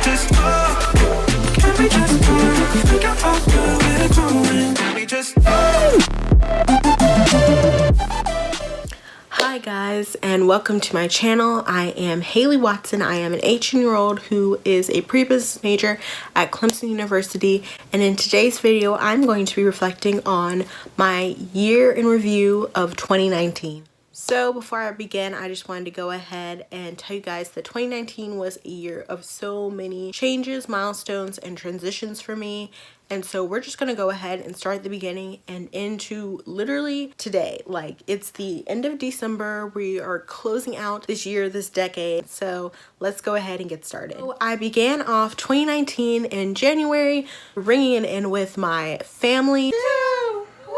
just go? Can we just go? Figure out where we're going. Can we just Hi guys, and welcome to my channel. I am Haley Watson. I am an 18-year-old who is a pre-business major at Clemson University, and in today's video I'm going to be reflecting on my year in review of 2019. So before I begin, I just wanted to go ahead and tell you guys that 2019 was a year of so many changes, milestones, and transitions for me. And so we're just going to go ahead and start at the beginning and into literally today. Like, it's the end of December. We are closing out this year, this decade. So let's go ahead and get started. So I began off 2019 in January, ringing it in with my family. 2, 1,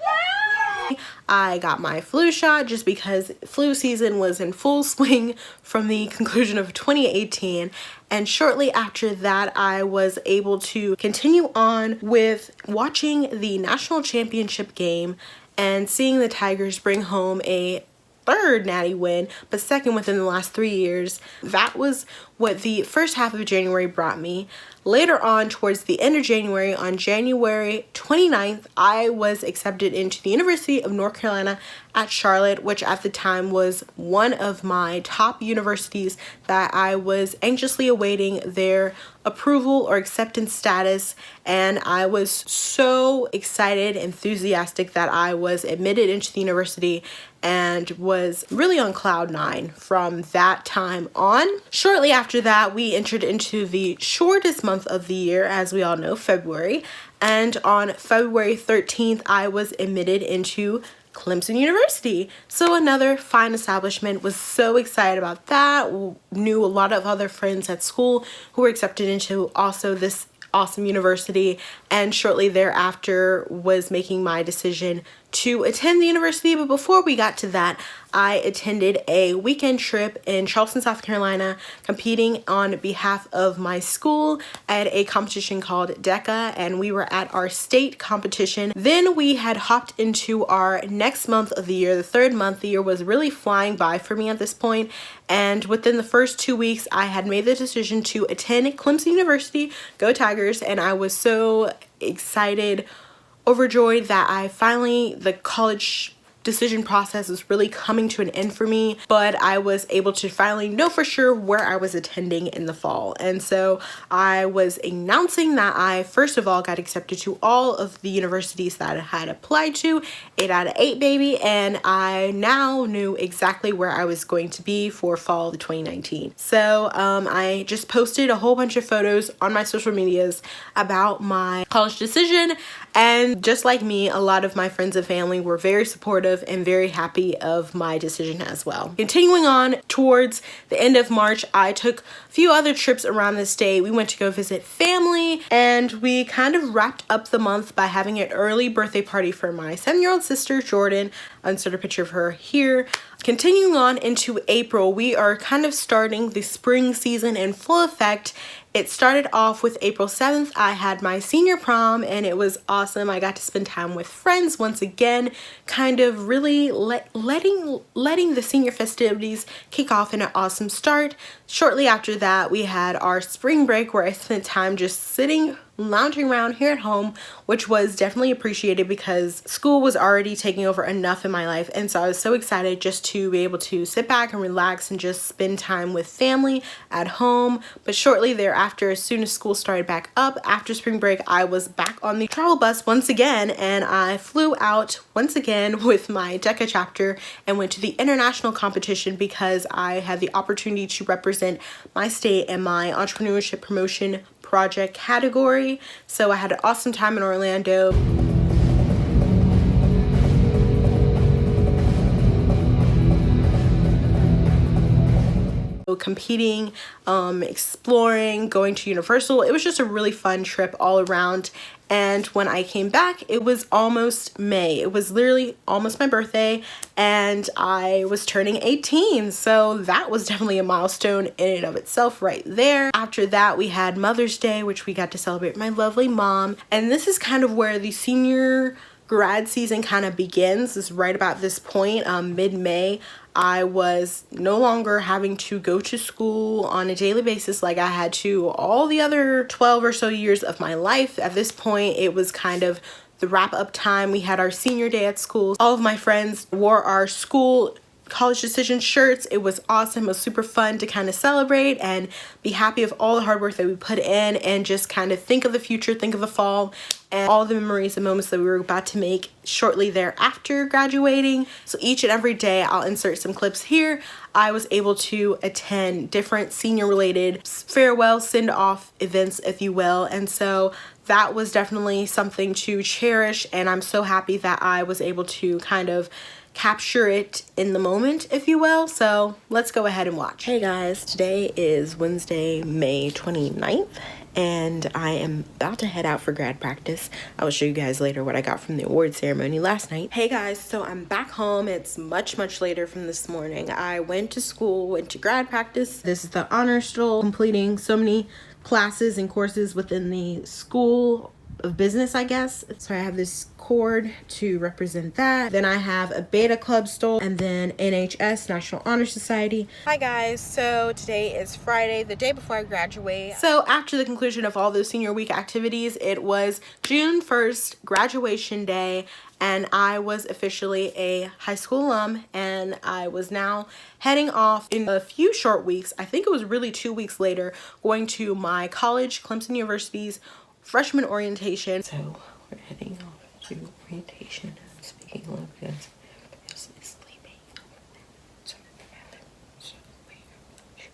yay! I got my flu shot just because flu season was in full swing from the conclusion of 2018. And shortly after that, I was able to continue on with watching the national championship game and seeing the Tigers bring home a third natty win, but second within the last 3 years. That was what the first half of January brought me. Later on, towards the end of January, on January 29th, I was accepted into the University of North Carolina at Charlotte, which at the time was one of my top universities that I was anxiously awaiting their approval or acceptance status. And I was so excited, enthusiastic that I was admitted into the university and was really on cloud 9 from that time on. Shortly after that, we entered into the shortest month of the year, as we all know, February. And on February 13th, I was admitted into Clemson University. So another fine establishment. Was so excited about that. Knew a lot of other friends at school who were accepted into also this awesome university, and shortly thereafter was making my decision to attend the university. But before we got to that, I attended a weekend trip in Charleston, South Carolina, competing on behalf of my school at a competition called DECA, and we were at our state competition. Then we had hopped into our next month of the year, the third month. The year was really flying by for me at this point, and within the first 2 weeks, I had made the decision to attend Clemson University, go Tigers, and I was so excited, overjoyed that the college decision process was really coming to an end for me, but I was able to finally know for sure where I was attending in the fall. And so I was announcing that I first of all got accepted to all of the universities that I had applied to, 8 out of 8 baby, and I now knew exactly where I was going to be for fall of 2019. So I just posted a whole bunch of photos on my social medias about my college decision, and just like me, a lot of my friends and family were very supportive and very happy of my decision as well. Continuing on towards the end of March, I took a few other trips around the state. We went to go visit family, and we kind of wrapped up the month by having an early birthday party for my 7-year-old sister, Jordan. I'll insert a picture of her here. Continuing on into April, we are kind of starting the spring season in full effect. It started off with April 7th. I had my senior prom, and it was awesome. I got to spend time with friends once again, kind of really letting the senior festivities kick off in an awesome start. Shortly after that, we had our spring break, where I spent time just sitting, lounging around here at home, which was definitely appreciated because school was already taking over enough in my life. And so I was so excited just to be able to sit back and relax and just spend time with family at home. But shortly thereafter, as soon as school started back up after spring break, I was back on the travel bus once again, and I flew out once again with my DECA chapter and went to the international competition because I had the opportunity to represent my state and my entrepreneurship promotion project category. So I had an awesome time in Orlando. Competing, exploring, going to Universal. It was just a really fun trip all around. And when I came back, it was almost May. It was literally almost my birthday, and I was turning 18. So that was definitely a milestone in and of itself right there. After that, we had Mother's Day, which we got to celebrate my lovely mom. And this is kind of where the senior grad season kind of begins, is right about this point, mid-May. I was no longer having to go to school on a daily basis like I had to all the other 12 or so years of my life. At this point, it was kind of the wrap up time. We had our senior day at school. All of my friends wore our school college decision shirts. It was awesome. It was super fun to kind of celebrate and be happy of all the hard work that we put in, and just kind of think of the future, think of the fall, and all the memories and moments that we were about to make shortly thereafter graduating. So each and every day, I'll insert some clips here. I was able to attend different senior related farewell send-off events, if you will, and so that was definitely something to cherish, and I'm so happy that I was able to kind of capture it in the moment, if you will. So let's go ahead and watch. Hey guys, today is Wednesday, May 29th, and I am about to head out for grad practice. I will show you guys later what I got from the award ceremony last night. Hey guys, so I'm back home. It's much later from this morning. I went to school, went to grad practice. This is the honor stool, completing so many classes and courses within the School of Business, I guess. So I have this cord to represent that. Then I have a Beta Club stole, and then NHS, National Honor Society. Hi guys, so today is Friday, the day before I graduate. So after the conclusion of all those senior week activities, it was June 1st, graduation day, and I was officially a high school alum, and I was now heading off in a few short weeks. I think it was really 2 weeks later, going to my college, Clemson University's freshman orientation. So we're heading off to orientation. I'm speaking low because Chris is sleeping. So we should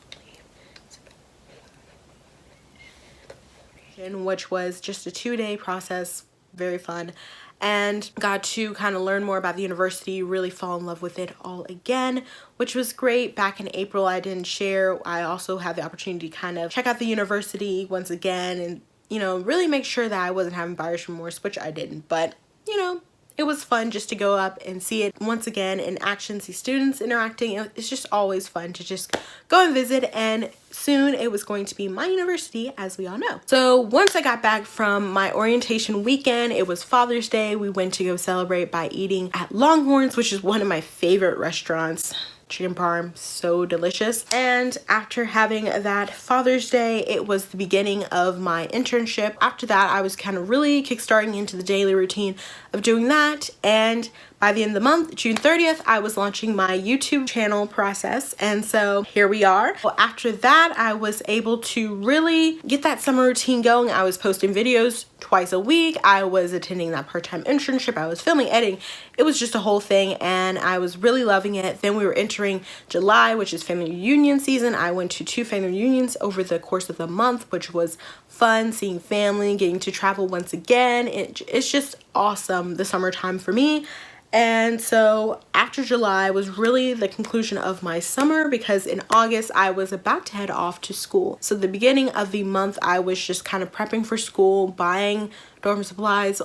leave. Which was just a 2-day process, very fun, and got to kind of learn more about the university, really fall in love with it all again, which was great. Back in April, I didn't share. I also had the opportunity to kind of check out the university once again, and you know, really make sure that I wasn't having buyer's remorse, which I didn't, but you know, it was fun just to go up and see it once again in action, see students interacting. It's just always fun to just go and visit, and soon it was going to be my university, as we all know. So once I got back from my orientation weekend, it was Father's Day. We went to go celebrate by eating at Longhorns, which is one of my favorite restaurants. Chicken parm, so delicious. And after having that Father's Day, it was the beginning of my internship. After that, I was kind of really kickstarting into the daily routine of doing that, and by the end of the month, June 30th, I was launching my YouTube channel process, and so here we are. Well, after that, I was able to really get that summer routine going. I was posting videos twice a week. I was attending that part-time internship. I was filming, editing. It was just a whole thing, and I was really loving it. Then we were entering July, which is family reunion season. I went to 2 family reunions over the course of the month, which was fun, seeing family, getting to travel once again. It's just awesome, the summertime for me. And so after July was really the conclusion of my summer, because in August I was about to head off to school. So the beginning of the month I was just kind of prepping for school, buying dorm supplies,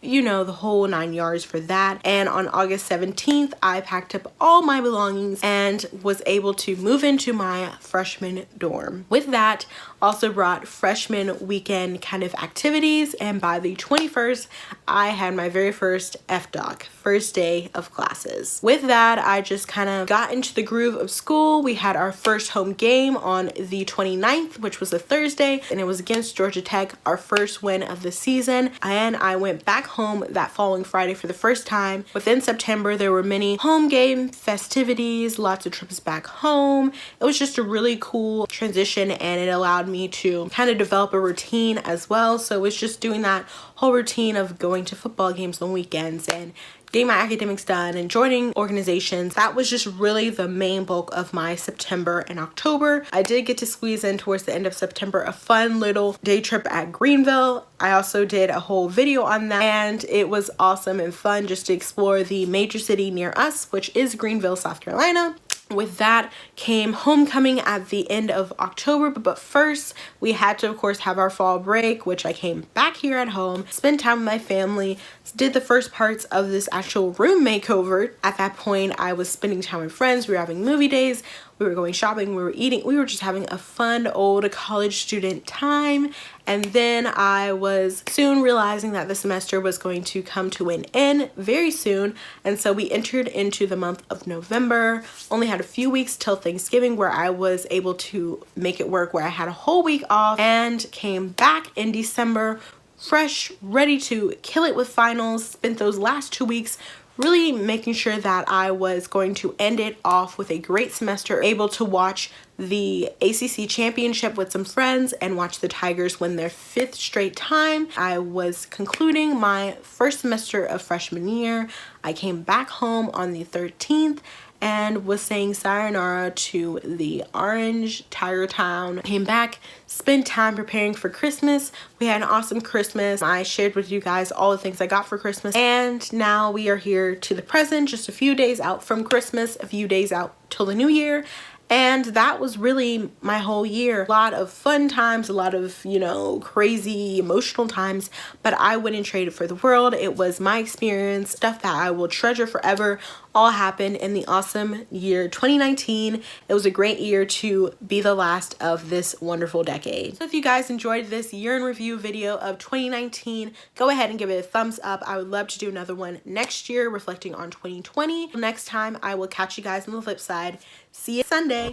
you know, the whole 9 yards for that. And on August 17th, I packed up all my belongings and was able to move into my freshman dorm. With that, also brought freshman weekend kind of activities, and by the 21st, I had my very first FDoc, first day of classes. With that, I just kind of got into the groove of school. We had our first home game on the 29th, which was a Thursday, and it was against Georgia Tech, our first win of the season. And I went back home that following Friday for the first time. Within September, there were many home game festivities, lots of trips back home. It was just a really cool transition, and it allowed me to kind of develop a routine as well. So it was just doing that whole routine of going to football games on weekends and getting my academics done and joining organizations. That was just really the main bulk of my September and October. I did get to squeeze in towards the end of September a fun little day trip at Greenville. I also did a whole video on that, and it was awesome and fun just to explore the major city near us, which is Greenville, South Carolina. With that came homecoming at the end of October, but first we had to of course have our fall break, which I came back here at home, spent time with my family, did the first parts of this actual room makeover. At that point I was spending time with friends, we were having movie days, we were going shopping, we were eating, we were just having a fun old college student time. And then I was soon realizing that the semester was going to come to an end very soon. And so we entered into the month of November, only had a few weeks till Thanksgiving where I was able to make it work, where I had a whole week off, and came back in December fresh, ready to kill it with finals. Spent those last 2 weeks really making sure that I was going to end it off with a great semester, able to watch the ACC championship with some friends and watch the Tigers win their 5th straight time. I was concluding my first semester of freshman year. I came back home on the 13th and was saying sayonara to the orange Tiger Town. Came back, spent time preparing for Christmas. We had an awesome Christmas. I shared with you guys all the things I got for Christmas. And now we are here to the present, just a few days out from Christmas, a few days out till the new year. And that was really my whole year. A lot of fun times, a lot of, you know, crazy emotional times, but I wouldn't trade it for the world. It was my experience, stuff that I will treasure forever. All happened in the awesome year 2019. It was a great year to be the last of this wonderful decade. So if you guys enjoyed this year in review video of 2019, go ahead and give it a thumbs up. I would love to do another one next year reflecting on 2020. Next time I will catch you guys on the flip side. See you Sunday.